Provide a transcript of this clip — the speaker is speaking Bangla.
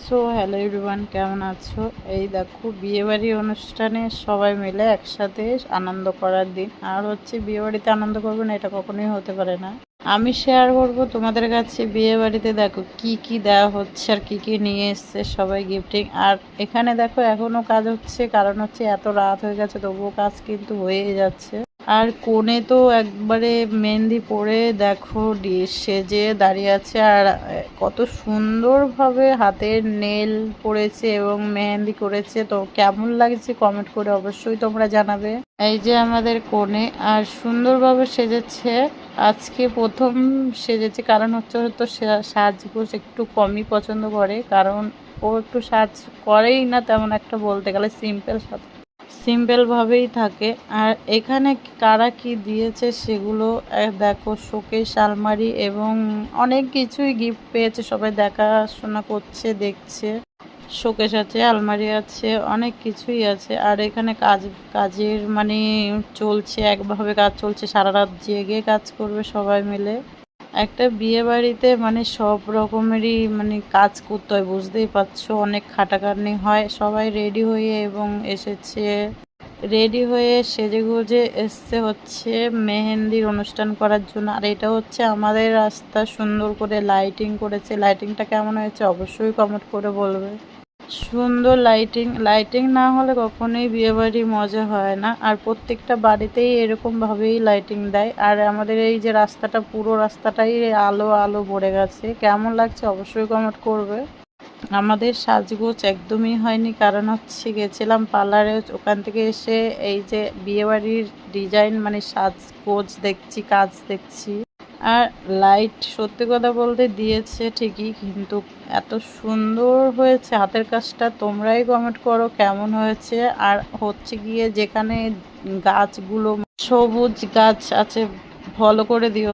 সো হ্যালো এভরিওয়ান, কেমন আছো? এই দেখো, বিয়েবাড়ির অনুষ্ঠানে সবাই মিলে একসাথে আনন্দ করার দিন। আর বিয়েবাড়িতে আনন্দ করবো না, এটা কখনোই হতে পারে না। আমি শেয়ার করব তোমাদের কাছে বিয়েবাড়িতে দেখো কি কি দেওয়া হচ্ছে আর কি কি নিয়ে এসছে সবাই গিফটিং। আর এখানে দেখো এখনো কাজ হচ্ছে, কারণ এত রাত হয়ে গেছে, তবুও কাজ কিন্তু হয়ে যাচ্ছে। আর কোণে তো একবারে মেহেন্দি পরে দেখো সেজে দাঁড়িয়ে আছে। আর কত সুন্দরভাবে হাতের নেল পরেছে এবং মেহেন্দি করেছে। তো কেমন লাগছে কমেন্ট করে অবশ্যই তোমরা জানাবে। এই যে আমাদের কোণে আর সুন্দরভাবে সেজেছে। আজকে প্রথম সেজেছে, কারণ হয়তো সাজগোজ একটু কমই পছন্দ করে, কারণ ও একটু সাজ করেই না তেমন একটা, বলতে গেলে সিম্পল ভাবেই থাকে। আর এখানে কারা কি দিয়েছে সেগুলো দেখো, শোকেস, আলমারি এবং অনেক কিছুই গিফট পেয়েছে। সবাই দেখাশোনা করছে, দেখছে। শোকেস আছে, আলমারি আছে, অনেক কিছুই আছে। আর এখানে কাজের চলছে, একভাবে কাজ চলছে, সারা রাত জেগে কাজ করবে সবাই মিলে। একটা বিয়ে বাড়িতে সব রকমেরই কাজ করতে হয়, বুঝতেই পারছো, অনেক খাটাখাটনি হয়। সবাই রেডি হয়ে সেজেগুজে এসছে মেহেন্দির অনুষ্ঠান করার জন্য। আর এটা আমাদের রাস্তা, সুন্দর করে লাইটিং করেছে। লাইটিংটা কেমন হয়েছে অবশ্যই কমেন্ট করে বলবে। সুন্দর লাইটিং না হলে কখনোই বিয়ে বাড়ি মজা হয় না। আর প্রত্যেকটা বাড়িতেই এরকম ভাবেই লাইটিং দেয়। আর আমাদের এই যে রাস্তাটা, পুরো রাস্তাটাই আলো আলো ভরে গেছে। কেমন লাগছে অবশ্যই কমেন্ট করবে। আমাদের সাজগোজ একদমই হয়নি, কারণ গেছিলাম পার্লারে, ওখান থেকে এসে এই যে বিয়েবাড়ির ডিজাইন সাজগোজ দেখছি, কাজ দেখছি। আর লাইট সত্যি কথা বলতে দিয়েছে ঠিকই, কিন্তু এত সুন্দর হয়েছে হাতের কাজটা। তোমরাই কমেন্ট করো কেমন হয়েছে। আর গিয়ে যেখানে গাছগুলো, সবুজ গাছ আছে, ফলো করে দিও।